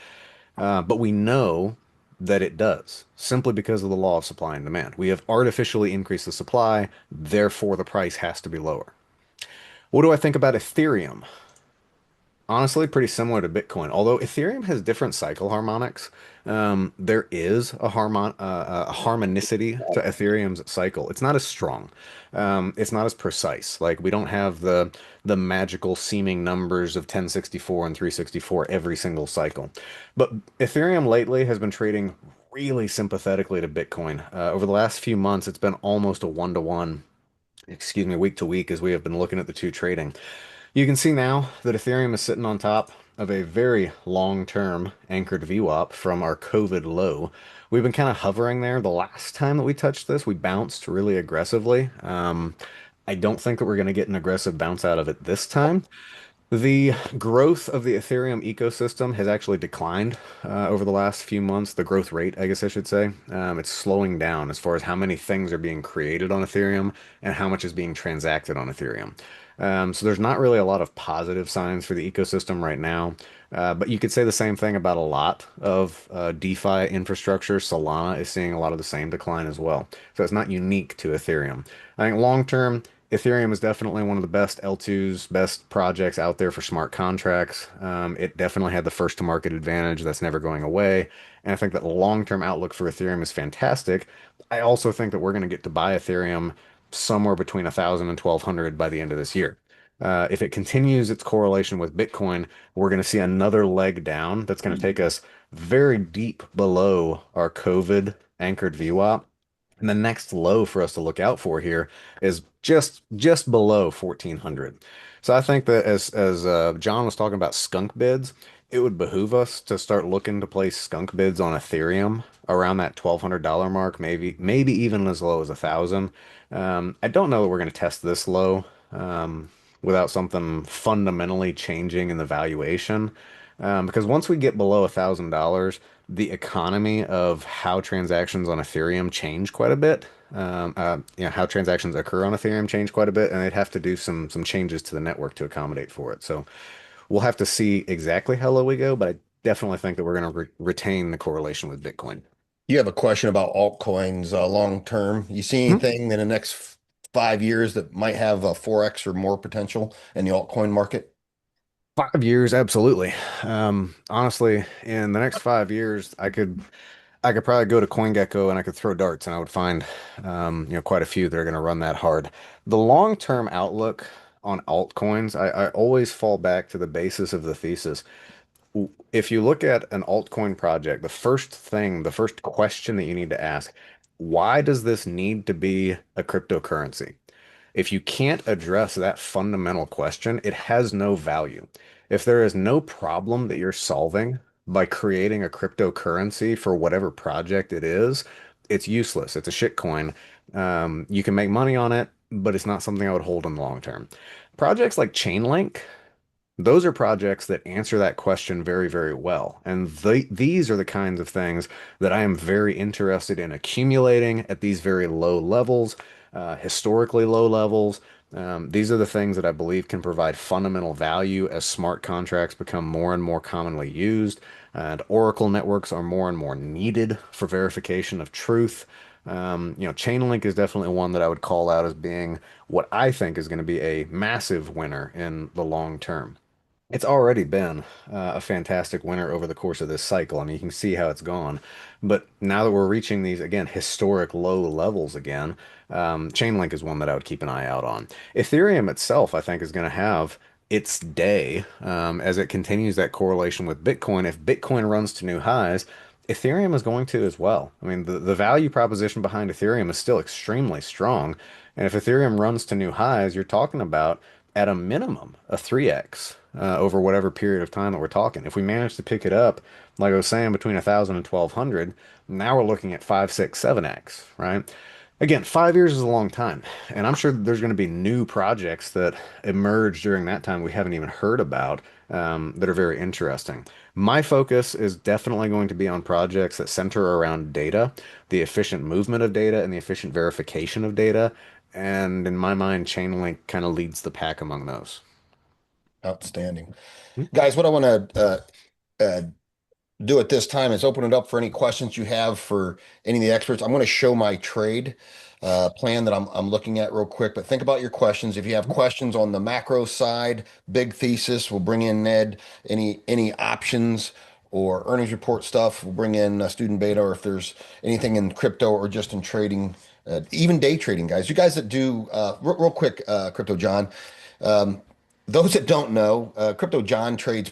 but we know that it does simply because of the law of supply and demand. We have artificially increased the supply, therefore the price has to be lower. What do I think about Ethereum? Honestly, pretty similar to Bitcoin. Although Ethereum has different cycle harmonics, there is a harmonicity to Ethereum's cycle. It's not as strong. It's not as precise. Like we don't have the magical seeming numbers of 1064 and 364 every single cycle. But Ethereum lately has been trading really sympathetically to Bitcoin. Over the last few months, it's been almost a one-to-one, excuse me, week to week as we have been looking at the two trading. You can see now that Ethereum is sitting on top of a very long-term anchored VWAP from our COVID low. We've been kind of hovering there. The last time that we touched this, we bounced really aggressively. I don't think that we're going to get an aggressive bounce out of it this time. The growth of the Ethereum ecosystem has actually declined over the last few months. The growth rate, I guess I should say, it's slowing down as far as how many things are being created on Ethereum and how much is being transacted on Ethereum. So there's not really a lot of positive signs for the ecosystem right now. But you could say the same thing about a lot of DeFi infrastructure. Solana is seeing a lot of the same decline as well. So it's not unique to Ethereum. I think long term, Ethereum is definitely one of the best L2s, best projects out there for smart contracts. It definitely had the first to market advantage that's never going away. And I think that the long-term outlook for Ethereum is fantastic. I also think that we're going to get to buy Ethereum somewhere between 1,000 and 1,200 by the end of this year. If it continues its correlation with Bitcoin, we're going to see another leg down that's going to take us very deep below our COVID anchored VWAP. And the next low for us to look out for here is just below 1,400. So I think that as John was talking about skunk bids, it would behoove us to start looking to place skunk bids on Ethereum around that $1,200 mark, maybe even as low as 1,000. I don't know that we're going to test this low without something fundamentally changing in the valuation. Because once we get below $1,000, the economy of how transactions on Ethereum change quite a bit. How transactions occur on Ethereum change quite a bit, and they'd have to do some changes to the network to accommodate for it. So we'll have to see exactly how low we go, but I definitely think that we're going to retain the correlation with Bitcoin. You have a question about altcoins long term. You see Mhm. anything in the next 5 years that might have a 4x or more potential in the altcoin market? 5 years, absolutely. Honestly, in the next 5 years, I could probably go to CoinGecko and I could throw darts and I would find quite a few that are going to run that hard. The long-term outlook on altcoins, I always fall back to the basis of the thesis. If you look at an altcoin project, the first question that you need to ask, why does this need to be a cryptocurrency? If you can't address that fundamental question, it has no value. If there is no problem that you're solving by creating a cryptocurrency for whatever project it is, it's useless. It's a shitcoin. You can make money on it, but it's not something I would hold in the long term. Projects like Chainlink, those are projects that answer that question very, very well. And these are the kinds of things that I am very interested in accumulating at these very low levels, historically low levels. These are the things that I believe can provide fundamental value as smart contracts become more and more commonly used, and Oracle networks are more and more needed for verification of truth. Chainlink is definitely one that I would call out as being what I think is going to be a massive winner in the long term. It's already been a fantastic winter over the course of this cycle. I mean, you can see how it's gone. But now that we're reaching these, again, historic low levels again, Chainlink is one that I would keep an eye out on. Ethereum itself, I think, is going to have its day as it continues that correlation with Bitcoin. If Bitcoin runs to new highs, Ethereum is going to as well. I mean, the value proposition behind Ethereum is still extremely strong. And if Ethereum runs to new highs, you're talking about at a minimum a 3x over whatever period of time that we're talking. If we manage to pick it up, like I was saying, between 1,000 and 1,200, now we're looking at 5, 6, 7x, right? Again, 5 years is a long time, and I'm sure that there's going to be new projects that emerge during that time we haven't even heard about that are very interesting. My focus is definitely going to be on projects that center around data, the efficient movement of data, and the efficient verification of data. And in my mind, Chainlink kind of leads the pack among those. Outstanding. Hmm? Guys, what I want to do at this time is open it up for any questions you have for any of the experts. I'm going to show my trade plan that I'm looking at real quick, but think about your questions. If you have questions on the macro side, big thesis, we'll bring in Ned. Any options or earnings report stuff, we'll bring in student beta, or if there's anything in crypto or just in trading, even day trading, guys. You guys that do real quick, Crypto John. Um, those that don't know, Crypto John trades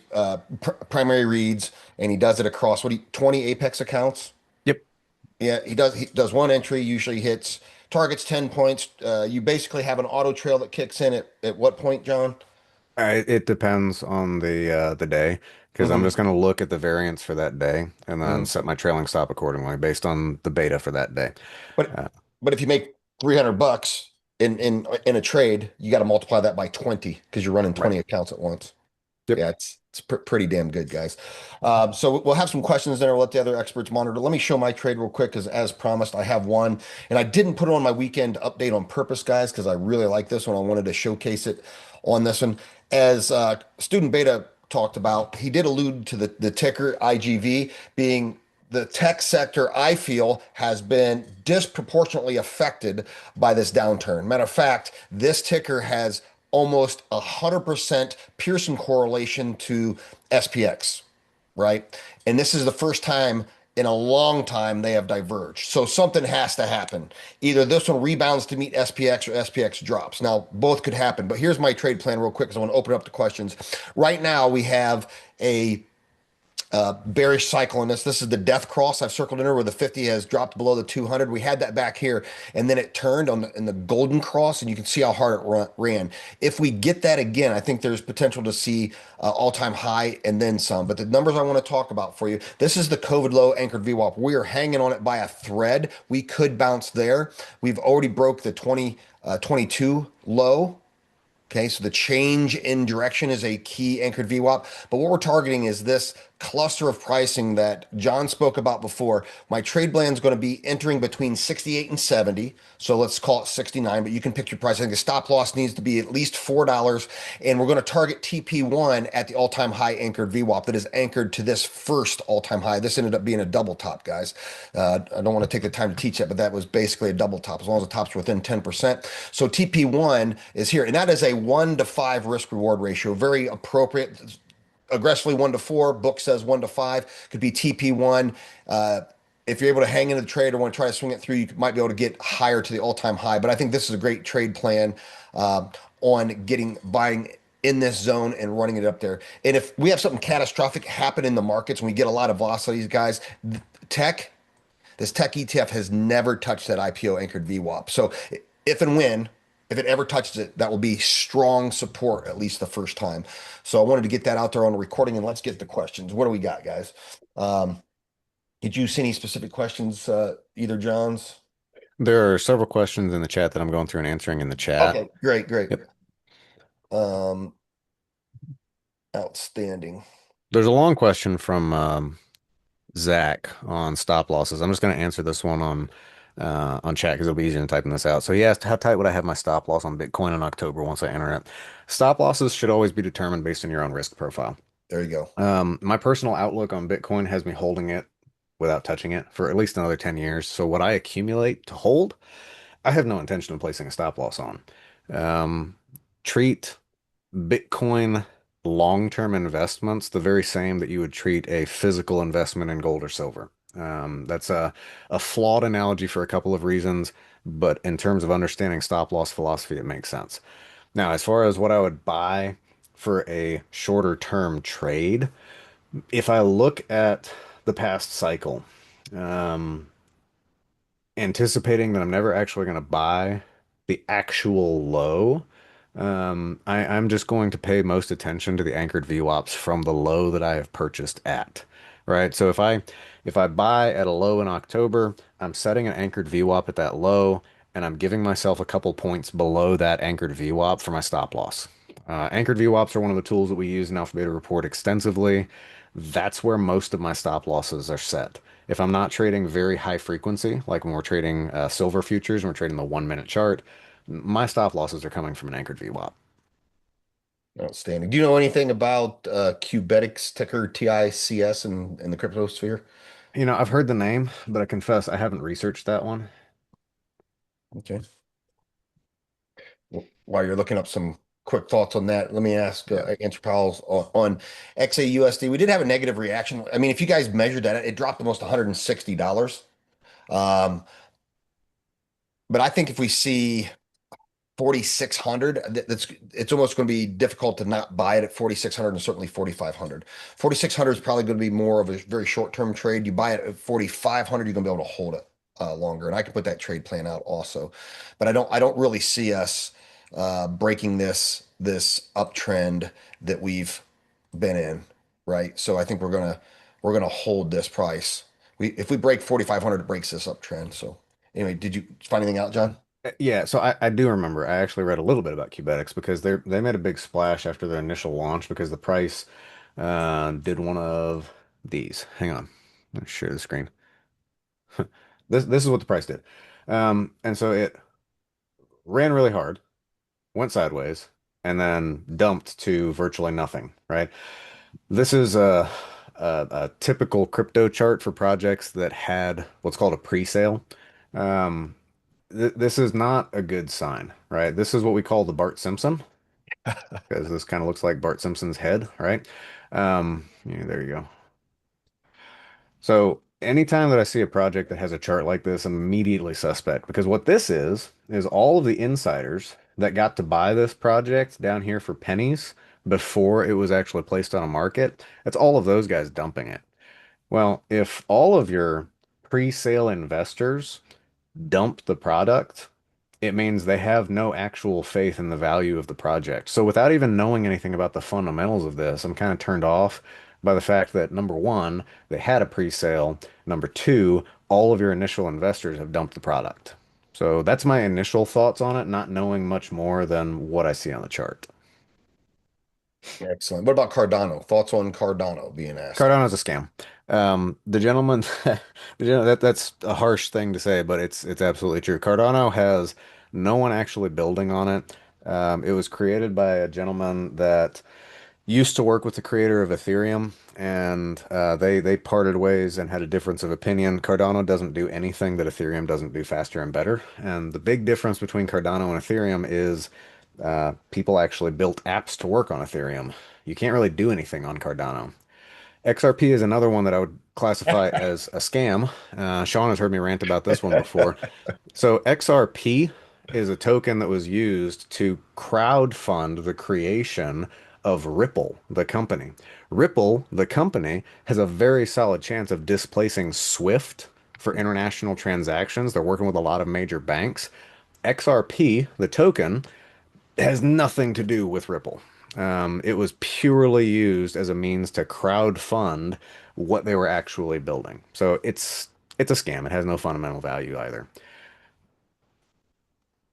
primary reads, and he does it across 20 Apex accounts. Yep. Yeah, he does one entry, usually hits targets 10 points. You basically have an auto trail that kicks in at what point, John? It depends on the day because I'm Hmm. just going to look at the variance for that day and then Hmm. set my trailing stop accordingly based on the beta for that day. But Uh, but if you make $300 in a trade, you got to multiply that by 20 because you're running right. 20 accounts at once. Yep. Yeah, it's pretty damn good, guys. So we'll have some questions there. We'll let the other experts monitor. Let me show my trade real quick, because as promised, I have one, and I didn't put it on my weekend update on purpose, guys, because I really like this one. I wanted to showcase it on this one. As Student Beta talked about, he did allude to the ticker IGV being the tech sector. I feel has been disproportionately affected by this downturn. Matter of fact, this ticker has almost 100% Pearson correlation to SPX, right? And this is the first time in a long time they have diverged. So something has to happen. Either this one rebounds to meet SPX or SPX drops. Now, both could happen, but here's my trade plan real quick because I want to open up the questions. Right now, we have a bearish cycle in this. This is the death cross. I've circled in here where the 50 has dropped below the 200. We had that back here, and then it turned on in the golden cross, and you can see how hard it ran. If we get that again, I think there's potential to see all-time high and then some. But the numbers I want to talk about for you, this is the COVID low anchored VWAP. We are hanging on it by a thread. We could bounce there. We've already broke the 2022 low. Okay, so the change in direction is a key anchored VWAP. But what we're targeting is this cluster of pricing that John spoke about before. My trade plan is going to be entering between 68 and 70. So let's call it 69, but you can pick your price. I think the stop loss needs to be at least $4. And we're going to target TP1 at the all-time high anchored VWAP that is anchored to this first all-time high. This ended up being a double top, guys. I don't want to take the time to teach that, but that was basically a double top as long as the tops were within 10%. So TP1 is here, and that is a 1-to-5 risk reward ratio. Very appropriate. Aggressively 1-to-4. Book says 1-to-5. Could be TP1. If you're able to hang into the trade or want to try to swing it through, you might be able to get higher to the all-time high. But I think this is a great trade plan on buying in this zone and running it up there. And if we have something catastrophic happen in the markets and we get a lot of velocities, guys, tech, this tech ETF has never touched that IPO anchored VWAP. So if and when, if it ever touches it, that will be strong support, at least the first time. So I wanted to get that out there on the recording, and let's get the questions. What do we got, guys? Did you see any specific questions, either John's? There are several questions in the chat that I'm going through and answering in the chat. Okay, great, great. Yep. Outstanding. There's a long question from Zach on stop losses. I'm just going to answer this one on chat because it'll be easier than typing this out. So he asked, how tight would I have my stop loss on Bitcoin in October once I enter it? Stop losses should always be determined based on your own risk profile. There you go. My personal outlook on Bitcoin has me holding it without touching it for at least another 10 years. So what I accumulate to hold, I have no intention of placing a stop loss on. Treat Bitcoin long-term investments the very same that you would treat a physical investment in gold or silver. That's a flawed analogy for a couple of reasons, but in terms of understanding stop loss philosophy, it makes sense. Now, as far as what I would buy for a shorter term trade, if I look at the past cycle, um, anticipating that I'm never actually going to buy the actual low, I'm just going to pay most attention to the anchored VWAPs from the low that I have purchased at, right? So if I buy at a low in October, I'm setting an anchored VWAP at that low, and I'm giving myself a couple points below that anchored VWAP for my stop loss. Anchored VWAPs are one of the tools that we use in Alpha Beta Report extensively. That's where most of my stop losses are set. If I'm not trading very high frequency, like when we're trading silver futures and we're trading the 1 minute chart, my stop losses are coming from an anchored VWAP. Outstanding. Do you know anything about Qubetics, ticker TICS, in the crypto sphere? I've heard the name, but I confess I haven't researched that one. Okay. While you're looking up some quick thoughts on that, let me ask answer Powell's on XAUSD. We did have a negative reaction. I mean, if you guys measured that, it dropped almost $160. Um, but I think if we see 4,600, it's almost going to be difficult to not buy it at 4,600 and certainly 4,500. 4,600 is probably going to be more of a very short-term trade. You buy it at 4,500, you're going to be able to hold it longer, and I can put that trade plan out also. But I don't really see us breaking this uptrend that we've been in, right? So I think we're gonna hold this price. If we break 4,500, it breaks this uptrend. So anyway, did you find anything out, John? Yeah, so I do remember. I actually read a little bit about Cubetics because they made a big splash after their initial launch because the price did one of these. Hang on, let's share the screen. This is what the price did, and so it ran really hard, went sideways, and then dumped to virtually nothing. Right? This is a typical crypto chart for projects that had what's called a pre-sale. Um, this is not a good sign, right? This is what we call the Bart Simpson, because this kind of looks like Bart Simpson's head, right? Yeah, there you go. So anytime that I see a project that has a chart like this, I'm immediately suspect because what this is all of the insiders that got to buy this project down here for pennies before it was actually placed on a market. That's all of those guys dumping it. Well, if all of your pre-sale investors dump the product, it means they have no actual faith in the value of the project. So without even knowing anything about the fundamentals of this, I'm kind of turned off by the fact that number one, they had a pre-sale. Number two, all of your initial investors have dumped the product. So that's my initial thoughts on it, not knowing much more than what I see on the chart. Excellent. What about Cardano? Thoughts on Cardano being asked? Cardano's a scam. The gentleman, that's a harsh thing to say, but it's absolutely true. Cardano has no one actually building on it. It was created by a gentleman that used to work with the creator of Ethereum, and they parted ways and had a difference of opinion. Cardano doesn't do anything that Ethereum doesn't do faster and better. And the big difference between Cardano and Ethereum is people actually built apps to work on Ethereum. You can't really do anything on Cardano. XRP is another one that I would classify as a scam. Sean has heard me rant about this one before. So XRP is a token that was used to crowd fund the creation of Ripple, the company. Ripple, the company, has a very solid chance of displacing Swift for international transactions. They're working with a lot of major banks. XRP, the token, has nothing to do with Ripple. It was purely used as a means to crowd fund what they were actually building. So it's a scam. It has no fundamental value either.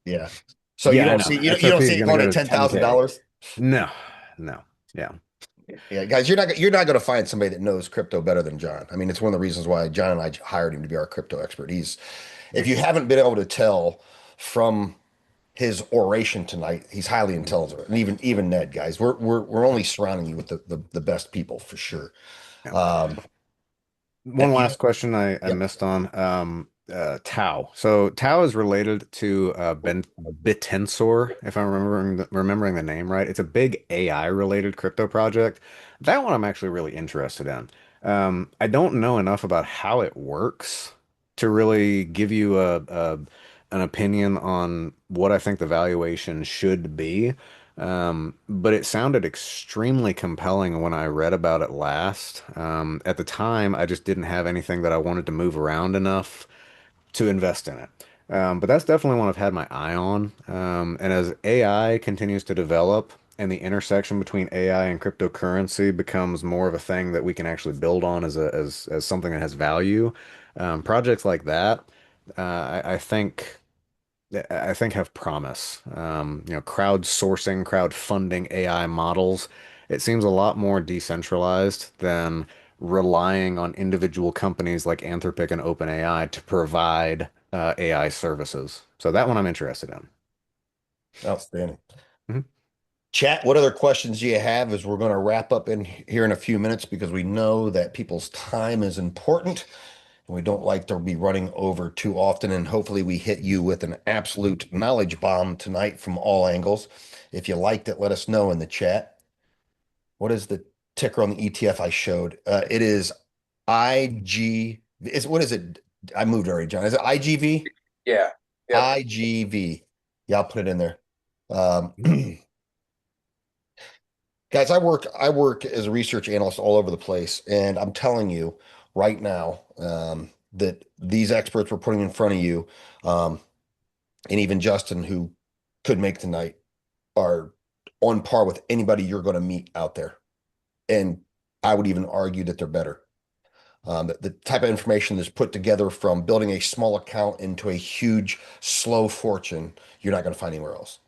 Yeah. So you Yeah, I don't know. see you don't XRP see is it going to going go at to 10K. $10,000? No, no. Yeah. Yeah, guys, you're not going to find somebody that knows crypto better than John. I mean, it's one of the reasons why John and I hired him to be our crypto expert. If you haven't been able to tell from his oration tonight, he's highly intelligent, and even Ned, guys, we're only surrounding you with the best people for sure. Yeah. Um, One you know, last question I yep. missed on Tau. So Tau is related to Bitensor, if I'm remembering the name right. It's a big AI related crypto project. That one I'm actually really interested in. I don't know enough about how it works to really give you an opinion on what I think the valuation should be. But it sounded extremely compelling when I read about it last. At the time, I just didn't have anything that I wanted to move around enough to invest in it. But that's definitely one I've had my eye on. And as AI continues to develop and the intersection between AI and cryptocurrency becomes more of a thing that we can actually build on as something that has value, projects like that, I think have promise. Crowdsourcing, crowdfunding AI models. It seems a lot more decentralized than relying on individual companies like Anthropic and OpenAI to provide AI services. So that one I'm interested in. Outstanding. Mhm. Chat, what other questions do you have as we're going to wrap up in here in a few minutes because we know that people's time is important and we don't like to be running over too often. And hopefully we hit you with an absolute knowledge bomb tonight from all angles. If you liked it, let us know in the chat. What is the ticker on the ETF I showed? It is IG. What is it? I moved already, John. Is it IGV? Yeah. Yep. IGV. Yeah, I'll put it in there. Um, Guys, I work as a research analyst all over the place, and I'm telling you right now that these experts we're putting in front of you, um, and even Justin, who could make tonight, are on par with anybody you're going to meet out there. And I would even argue that they're better. The type of information that's put together from building a small account into a huge, slow fortune, you're not going to find anywhere else.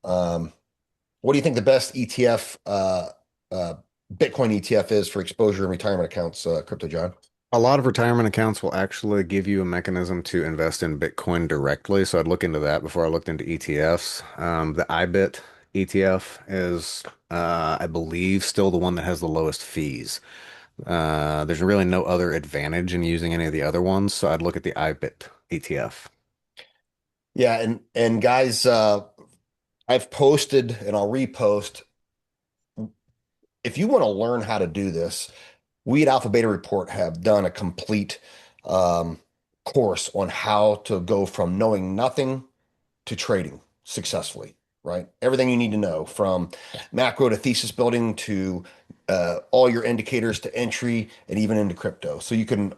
What do you think the best ETF, uh, Bitcoin ETF is for exposure and retirement accounts, Crypto John? A lot of retirement accounts will actually give you a mechanism to invest in Bitcoin directly. So I'd look into that before I looked into ETFs. The IBIT ETF is, I believe, still the one that has the lowest fees. There's really no other advantage in using any of the other ones. So I'd look at the IBIT ETF. Yeah, and guys, I've posted and I'll repost. If you want to learn how to do this, we at Alpha Beta Report have done a complete um, course on how to go from knowing nothing to trading successfully, right? Everything you need to know from macro to thesis building to all your indicators to entry and even into crypto. So you can,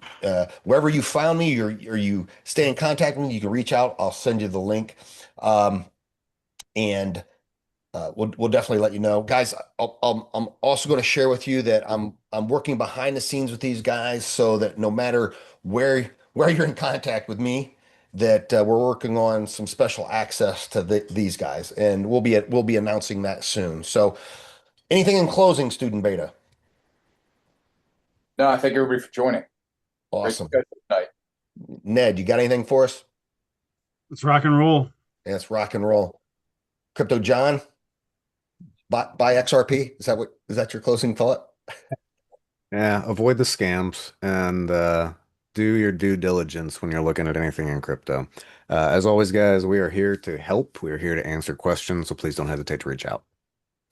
wherever you found me or you stay in contact with me, you can reach out. I'll send you the link. And we'll definitely let you know, guys. I'm also going to share with you that I'm working behind the scenes with these guys so that no matter where you're in contact with me, that we're working on some special access to these guys, and we'll be announcing that soon. So, anything in closing, Student Beta? No, I thank everybody for joining. Great Awesome. discussion tonight. Ned, you got anything for us? Let's rock and roll. Yeah, it's rock and roll. Crypto John, buy XRP. Is that your closing thought? Yeah, avoid the scams and do your due diligence when you're looking at anything in crypto. As always, guys, we are here to help. We are here to answer questions, so please don't hesitate to reach out.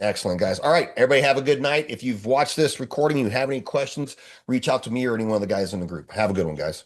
Excellent, guys. All right, everybody have a good night. If you've watched this recording, you have any questions, reach out to me or any one of the guys in the group. Have a good one, guys.